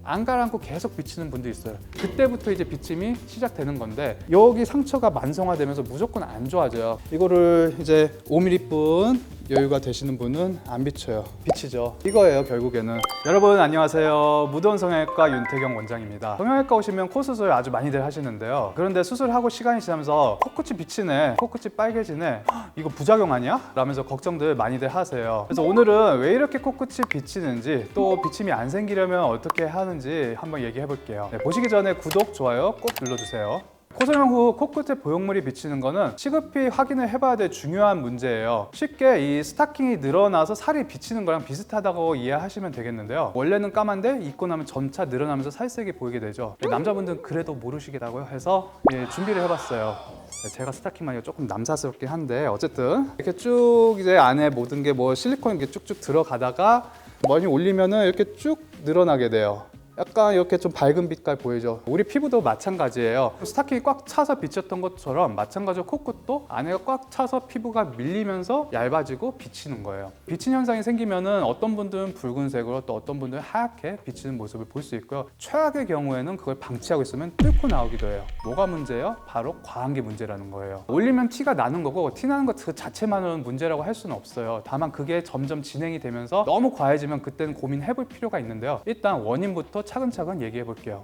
안 가라앉고 계속 비치는 분도 있어요. 그때부터 이제 비침이 시작되는 건데 여기 상처가 만성화되면서 무조건 안 좋아져요. 이거를 이제 5mm뿐 여유가 되시는 분은 안 비쳐요. 비치죠. 이거예요 결국에는. 여러분 안녕하세요. 무도원 성형외과 윤태경 원장입니다. 성형외과 오시면 코 수술 아주 많이들 하시는데요. 그런데 수술하고 시간이 지나면서 코끝이 비치네, 코끝이 빨개지네, 이거 부작용 아니야? 라면서 걱정들 많이들 하세요. 그래서 오늘은 왜 이렇게 코끝이 비치는지, 또 비침이 안 생기려면 어떻게 하는지 한번 얘기해 볼게요. 네, 보시기 전에 구독, 좋아요 꼭 눌러주세요. 코성형 후 코끝에 보형물이 비치는 거는 시급히 확인을 해봐야 될 중요한 문제예요. 쉽게 이 스타킹이 늘어나서 살이 비치는 거랑 비슷하다고 이해하시면 되겠는데요. 원래는 까만데 입고 나면 점차 늘어나면서 살색이 보이게 되죠. 남자분들은 그래도 모르시겠다고요 해서 준비를 해봤어요. 제가 스타킹만 조금 남사스럽긴 한데 어쨌든 이렇게 쭉 이제 안에 모든 게 뭐 실리콘 이렇게 쭉쭉 들어가다가 많이 올리면은 이렇게 쭉 늘어나게 돼요. 약간 이렇게 좀 밝은 빛깔 보이죠? 우리 피부도 마찬가지예요. 스타킹이 꽉 차서 비쳤던 것처럼 마찬가지로 코끝도 안에가 꽉 차서 피부가 밀리면서 얇아지고 비치는 거예요. 비친 현상이 생기면은 어떤 분들은 붉은색으로, 또 어떤 분들은 하얗게 비치는 모습을 볼 수 있고요. 최악의 경우에는 그걸 방치하고 있으면 뚫고 나오기도 해요. 뭐가 문제예요? 바로 과한 게 문제라는 거예요. 올리면 티가 나는 거고, 티 나는 것 그 자체만으로는 문제라고 할 수는 없어요. 다만 그게 점점 진행이 되면서 너무 과해지면 그때는 고민해 볼 필요가 있는데요. 일단 원인부터 차근차근 얘기해 볼게요.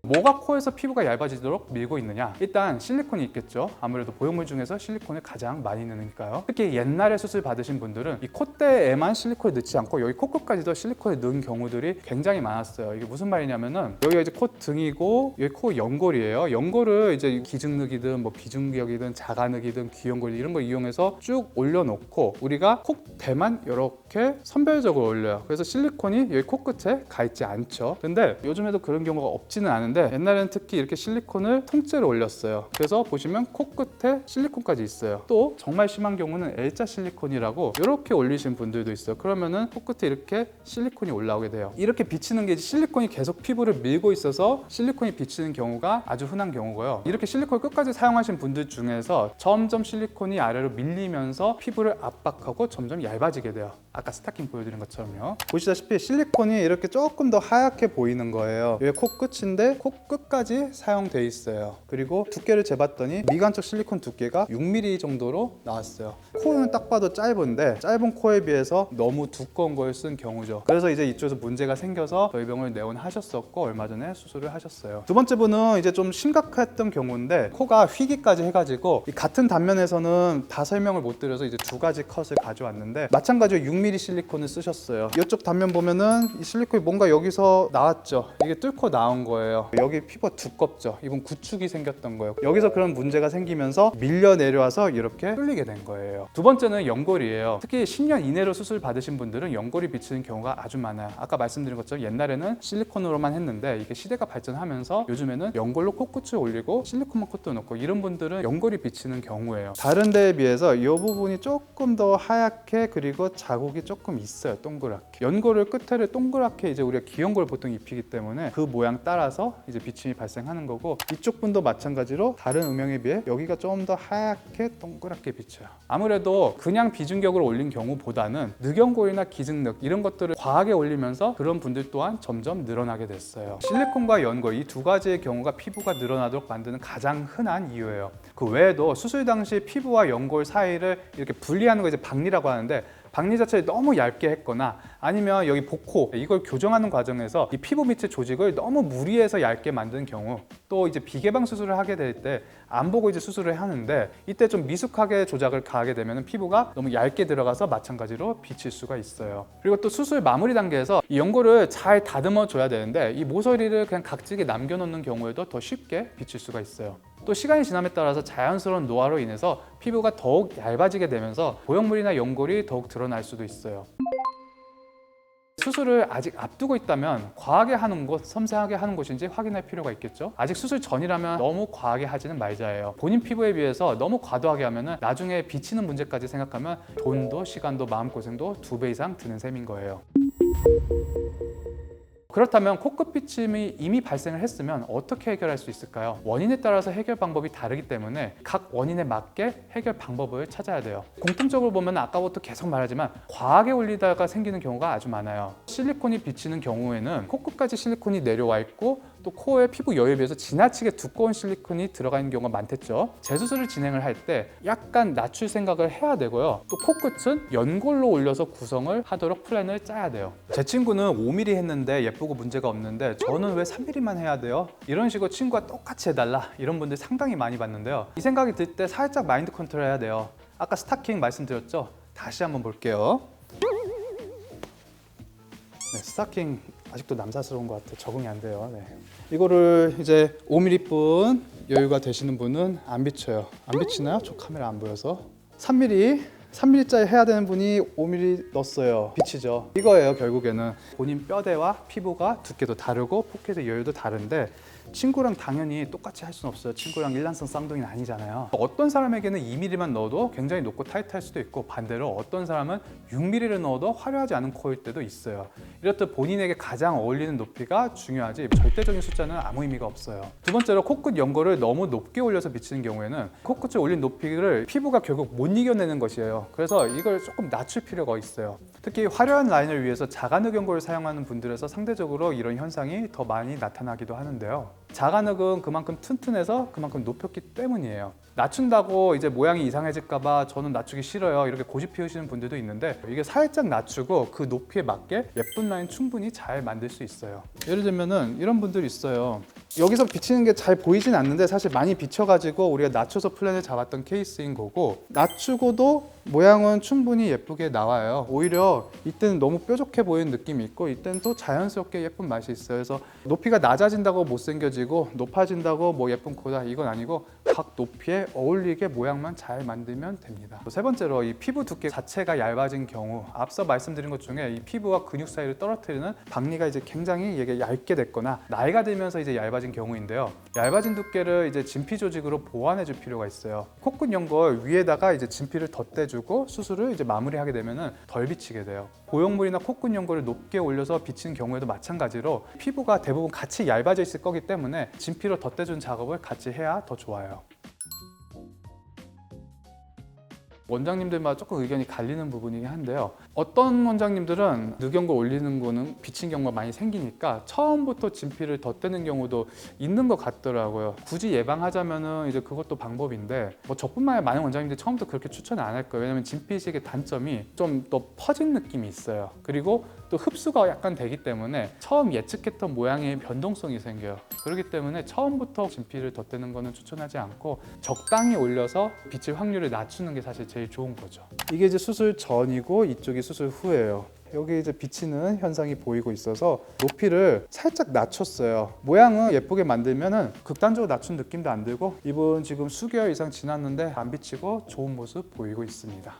뭐가 코에서 피부가 얇아지도록 밀고 있느냐? 일단 실리콘이 있겠죠. 아무래도 보형물 중에서 실리콘을 가장 많이 넣으니까요. 특히 옛날에 수술 받으신 분들은 이 콧대에만 실리콘을 넣지 않고 여기 코끝까지도 실리콘을 넣은 경우들이 굉장히 많았어요. 이게 무슨 말이냐면은 여기가 이제 콧등이고 여기 코 연골이에요. 연골을 이제 기증늑이든 뭐 비중격이든 자가늑이든 귀연골 이런 걸 이용해서 쭉 올려놓고 우리가 콧대만 이렇게 선별적으로 올려요. 그래서 실리콘이 여기 코끝에 가 있지 않죠. 근데 요즘에도 그런 경우가 없지는 않은데 옛날에는 특히 이렇게 실리콘을 통째로 올렸어요. 그래서 보시면 코끝에 실리콘까지 있어요. 또 정말 심한 경우는 L자 실리콘이라고 이렇게 올리신 분들도 있어요. 그러면은 코끝에 이렇게 실리콘이 올라오게 돼요. 이렇게 비치는 게 실리콘이 계속 피부를 밀고 있어서 실리콘이 비치는 경우가 아주 흔한 경우고요. 이렇게 실리콘을 끝까지 사용하신 분들 중에서 점점 실리콘이 아래로 밀리면서 피부를 압박하고 점점 얇아지게 돼요. 아까 스타킹 보여드린 것처럼요. 보시다시피 실리콘이 이렇게 조금 더 하얗게 보이는 거예요. 이게 코끝인데 코끝까지 사용돼 있어요. 그리고 두께를 재봤더니 미간쪽 실리콘 두께가 6mm 정도로 나왔어요. 코는 딱 봐도 짧은데 짧은 코에 비해서 너무 두꺼운 걸 쓴 경우죠. 그래서 이제 이쪽에서 문제가 생겨서 저희 병원을 내원하셨었고 얼마 전에 수술을 하셨어요. 두 번째 분은 이제 좀 심각했던 경우인데 코가 휘기까지 해가지고 같은 단면에서는 다 설명을 못 드려서 이제 두 가지 컷을 가져왔는데 마찬가지로 6mm 실리콘을 쓰셨어요. 이쪽 단면 보면은 이 실리콘이 뭔가 여기서 나왔죠. 이게 뚫고 나온 거예요. 여기 피부가 두껍죠. 이건 구축이 생겼던 거예요. 여기서 그런 문제가 생기면서 밀려 내려와서 이렇게 뚫리게 된 거예요. 두 번째는 연골이에요. 특히 10년 이내로 수술 받으신 분들은 연골이 비치는 경우가 아주 많아요. 아까 말씀드린 것처럼 옛날에는 실리콘으로만 했는데 이게 시대가 발전하면서 요즘에는 연골로 코끝을 올리고 실리콘만 콧대 넣고 이런 분들은 연골이 비치는 경우예요. 다른 데에 비해서 이 부분이 조금 더 하얗게 그리고 자국이 조금 있어요. 동그랗게. 연골을 끝에를 동그랗게 이제 우리가 기연골을 보통 입히기 때문에 그 모양 따라서 이제 비침이 발생하는 거고 이쪽 분도 마찬가지로 다른 음영에 비해 여기가 좀 더 하얗게 동그랗게 비쳐요. 아무래도 그냥 비중격으로 올린 경우보다는 늑연골이나 기증늑 이런 것들을 과하게 올리면서 그런 분들 또한 점점 늘어나게 됐어요. 실리콘과 연골 이 두 가지의 경우가 피부가 늘어나도록 만드는 가장 흔한 이유예요. 그 외에도 수술 당시 피부와 연골 사이를 이렇게 분리하는 거 이제 박리라고 하는데 박리 자체를 너무 얇게 했거나 아니면 여기 복호 이걸 교정하는 과정에서 이 피부 밑의 조직을 너무 무리해서 얇게 만든 경우 또 이제 비개방 수술을 하게 될 때 안 보고 이제 수술을 하는데 이때 좀 미숙하게 조작을 가하게 되면 피부가 너무 얇게 들어가서 마찬가지로 비칠 수가 있어요. 그리고 또 수술 마무리 단계에서 이 연골을 잘 다듬어 줘야 되는데 이 모서리를 그냥 각지게 남겨놓는 경우에도 더 쉽게 비칠 수가 있어요. 또 시간이 지남에 따라서 자연스러운 노화로 인해서 피부가 더욱 얇아지게 되면서 보형물이나 연골이 더욱 드러날 수도 있어요. 수술을 아직 앞두고 있다면 과하게 하는 곳, 섬세하게 하는 곳인지 확인할 필요가 있겠죠. 아직 수술 전이라면 너무 과하게 하지는 말자예요. 본인 피부에 비해서 너무 과도하게 하면 나중에 비치는 문제까지 생각하면 돈도 시간도 마음고생도 2배 이상 드는 셈인 거예요. 그렇다면 코끝 비침이 이미 발생을 했으면 어떻게 해결할 수 있을까요? 원인에 따라서 해결 방법이 다르기 때문에 각 원인에 맞게 해결 방법을 찾아야 돼요. 공통적으로 보면 아까부터 계속 말하지만 과하게 올리다가 생기는 경우가 아주 많아요. 실리콘이 비치는 경우에는 코끝까지 실리콘이 내려와 있고 또 코의 피부 여유에 비해서 지나치게 두꺼운 실리콘이 들어가 있는 경우가 많겠죠. 재수술을 진행을 할 때 약간 낮출 생각을 해야 되고요. 또 코끝은 연골로 올려서 구성을 하도록 플랜을 짜야 돼요. 제 친구는 5mm 했는데 예쁘고 문제가 없는데 저는 왜 3mm만 해야 돼요? 이런 식으로 친구가 똑같이 해달라 이런 분들 상당히 많이 봤는데요. 이 생각이 들 때 살짝 마인드 컨트롤 해야 돼요. 아까 스타킹 말씀드렸죠? 다시 한번 볼게요. 네, 스타킹 아직도 남사스러운 것 같아요. 적응이 안 돼요. 네. 이거를 이제 5mm뿐 여유가 되시는 분은 안 비쳐요. 안 비치나요? 저 카메라 안 보여서. 3mm짜리 해야 되는 분이 5mm 넣었어요. 비치죠. 이거예요. 결국에는 본인 뼈대와 피부가 두께도 다르고 포켓의 여유도 다른데 친구랑 당연히 똑같이 할 수는 없어요. 친구랑 일란성 쌍둥이는 아니잖아요. 어떤 사람에게는 2mm만 넣어도 굉장히 높고 타이트할 수도 있고 반대로 어떤 사람은 6mm를 넣어도 화려하지 않은 코일 때도 있어요. 이렇듯 본인에게 가장 어울리는 높이가 중요하지 절대적인 숫자는 아무 의미가 없어요. 두 번째로 코끝 연골을 너무 높게 올려서 비치는 경우에는 코끝을 올린 높이를 피부가 결국 못 이겨내는 것이에요. 그래서 이걸 조금 낮출 필요가 있어요. 특히 화려한 라인을 위해서 자간흑 연골을 사용하는 분들에서 상대적으로 이런 현상이 더 많이 나타나기도 하는데요. 자간흑은 그만큼 튼튼해서 그만큼 높였기 때문이에요. 낮춘다고 이제 모양이 이상해질까봐 저는 낮추기 싫어요 이렇게 고집 피우시는 분들도 있는데 이게 살짝 낮추고 그 높이에 맞게 예쁜 라인 충분히 잘 만들 수 있어요. 예를 들면은 이런 분들이 있어요. 여기서 비치는 게 잘 보이진 않는데 사실 많이 비쳐가지고 우리가 낮춰서 플랜을 잡았던 케이스인 거고 낮추고도 모양은 충분히 예쁘게 나와요. 오히려 이때는 너무 뾰족해 보이는 느낌이 있고 이때는 또 자연스럽게 예쁜 맛이 있어요. 그래서 높이가 낮아진다고 못생겨지고 높아진다고 뭐 예쁜 코다 이건 아니고 각 높이에 어울리게 모양만 잘 만들면 됩니다. 세 번째로 이 피부 두께 자체가 얇아진 경우 앞서 말씀드린 것 중에 이 피부와 근육 사이를 떨어뜨리는 박리가 이제 굉장히 이게 얇게 됐거나 나이가 들면서 이제 얇아진 경우인데요. 얇아진 두께를 이제 진피 조직으로 보완해 줄 필요가 있어요. 코끝 연골 위에다가 이제 진피를 덧대주고 수술을 이제 마무리하게 되면은 덜 비치게 돼요. 보형물이나 코끝 연골을 높게 올려서 비치는 경우에도 마찬가지로 피부가 대부분 같이 얇아져 있을 거기 때문에 진피로 덧대주는 작업을 같이 해야 더 좋아요. 원장님들마다 조금 의견이 갈리는 부분이긴 한데요. 어떤 원장님들은 늑연골 올리는 거는 비친 경우가 많이 생기니까 처음부터 진피를 덧대는 경우도 있는 것 같더라고요. 굳이 예방하자면은 이제 그것도 방법인데 뭐 저뿐만 아니라 많은 원장님들이 처음부터 그렇게 추천 안 할 거예요. 왜냐면 진피식의 단점이 좀 더 퍼진 느낌이 있어요. 그리고 또 흡수가 약간 되기 때문에 처음 예측했던 모양의 변동성이 생겨요. 그렇기 때문에 처음부터 진피를 덧대는 거는 추천하지 않고 적당히 올려서 비칠 확률을 낮추는 게 사실 제일 좋은 거죠. 이게 이제 수술 전이고 이쪽이 수술 후예요. 여기 이제 비치는 현상이 보이고 있어서 높이를 살짝 낮췄어요. 모양은 예쁘게 만들면은 극단적으로 낮춘 느낌도 안 들고 이분 지금 수개월 이상 지났는데 안 비치고 좋은 모습 보이고 있습니다.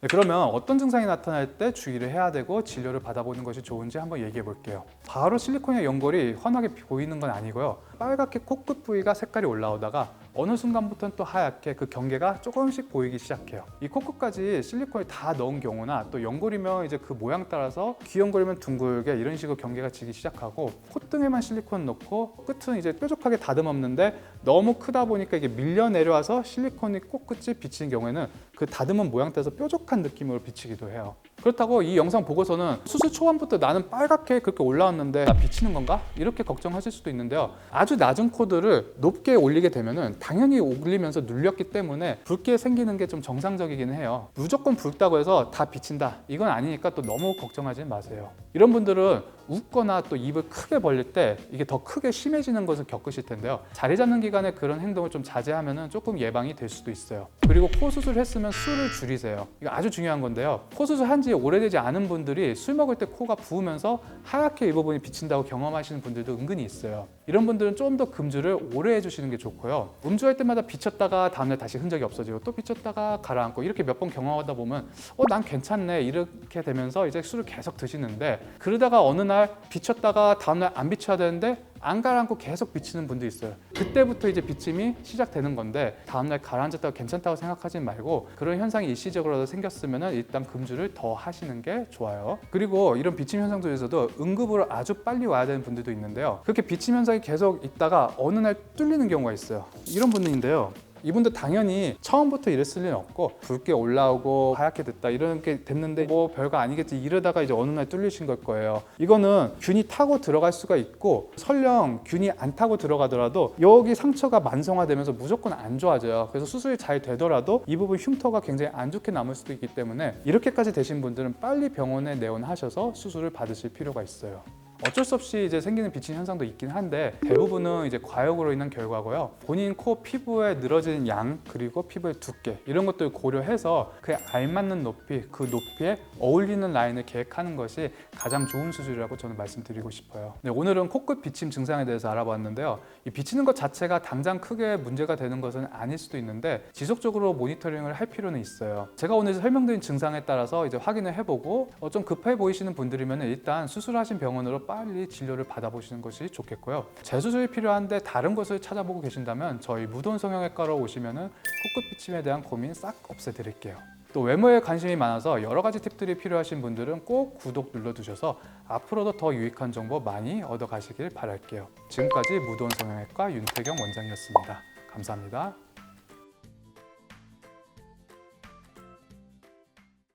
네, 그러면 어떤 증상이 나타날 때 주의를 해야 되고 진료를 받아보는 것이 좋은지 한번 얘기해 볼게요. 바로 실리콘의 연골이 환하게 보이는 건 아니고요. 빨갛게 코끝 부위가 색깔이 올라오다가 어느 순간부터는 또 하얗게 그 경계가 조금씩 보이기 시작해요. 이 코끝까지 실리콘을 다 넣은 경우나 또 연골이면 이제 그 모양 따라서 귀연골이면 둥글게 이런 식으로 경계가 지기 시작하고 콧등에만 실리콘 넣고 끝은 이제 뾰족하게 다듬었는데 너무 크다 보니까 이게 밀려 내려와서 실리콘이 코끝이 비치는 경우에는 그 다듬은 모양 따라서 뾰족한 느낌으로 비치기도 해요. 그렇다고 이 영상 보고서는 수술 초반부터 나는 빨갛게 그렇게 올라왔는데 나 비치는 건가? 이렇게 걱정하실 수도 있는데요. 아주 낮은 코드를 높게 올리게 되면은 당연히 올리면서 눌렸기 때문에 붉게 생기는 게 좀 정상적이긴 해요. 무조건 붉다고 해서 다 비친다 이건 아니니까 또 너무 걱정하지 마세요. 이런 분들은 웃거나 또 입을 크게 벌릴 때 이게 더 크게 심해지는 것을 겪으실 텐데요. 자리 잡는 기간에 그런 행동을 좀 자제하면 조금 예방이 될 수도 있어요. 그리고 코 수술을 했으면 술을 줄이세요. 이거 아주 중요한 건데요. 코 수술 한 지 오래되지 않은 분들이 술 먹을 때 코가 부으면서 하얗게 이 부분이 비친다고 경험하시는 분들도 은근히 있어요. 이런 분들은 좀 더 금주를 오래 해주시는 게 좋고요. 음주할 때마다 비쳤다가 다음날 다시 흔적이 없어지고 또 비쳤다가 가라앉고 이렇게 몇 번 경험하다 보면 난 괜찮네 이렇게 되면서 이제 술을 계속 드시는데 그러다가 어느 날 비쳤다가 다음날 안 비쳐야 되는데 안 가라앉고 계속 비치는 분도 있어요. 그때부터 이제 비침이 시작되는 건데 다음날 가라앉았다고 괜찮다고 생각하지 말고 그런 현상이 일시적으로라도 생겼으면 일단 금주를 더 하시는 게 좋아요. 그리고 이런 비침 현상 중에서도 응급으로 아주 빨리 와야 되는 분들도 있는데요. 그렇게 비침 현상이 계속 있다가 어느 날 뚫리는 경우가 있어요. 이런 분들인데요. 이분도 당연히 처음부터 이랬을 리는 없고 붉게 올라오고 하얗게 됐다 이런 게 됐는데 뭐 별거 아니겠지 이러다가 이제 어느 날 뚫리신 걸 거예요. 이거는 균이 타고 들어갈 수가 있고 설령 균이 안 타고 들어가더라도 여기 상처가 만성화되면서 무조건 안 좋아져요. 그래서 수술이 잘 되더라도 이 부분 흉터가 굉장히 안 좋게 남을 수도 있기 때문에 이렇게까지 되신 분들은 빨리 병원에 내원하셔서 수술을 받으실 필요가 있어요. 어쩔 수 없이 이제 생기는 비침 현상도 있긴 한데 대부분은 이제 과욕으로 인한 결과고요. 본인 코 피부에 늘어지는 양 그리고 피부의 두께 이런 것들을 고려해서 그에 알맞는 높이, 그 높이에 어울리는 라인을 계획하는 것이 가장 좋은 수술이라고 저는 말씀드리고 싶어요. 네, 오늘은 코끝 비침 증상에 대해서 알아봤는데요. 이 비치는 것 자체가 당장 크게 문제가 되는 것은 아닐 수도 있는데 지속적으로 모니터링을 할 필요는 있어요. 제가 오늘 설명드린 증상에 따라서 이제 확인을 해보고 좀 급해 보이시는 분들이면 일단 수술하신 병원으로 빨리 진료를 받아보시는 것이 좋겠고요. 재수술이 필요한데 다른 것을 찾아보고 계신다면 저희 무돈 성형외과로 오시면은 코끝 비침에 대한 고민 싹 없애드릴게요. 또 외모에 관심이 많아서 여러 가지 팁들이 필요하신 분들은 꼭 구독 눌러두셔서 앞으로도 더 유익한 정보 많이 얻어가시길 바랄게요. 지금까지 무돈 성형외과 윤태경 원장이었습니다. 감사합니다.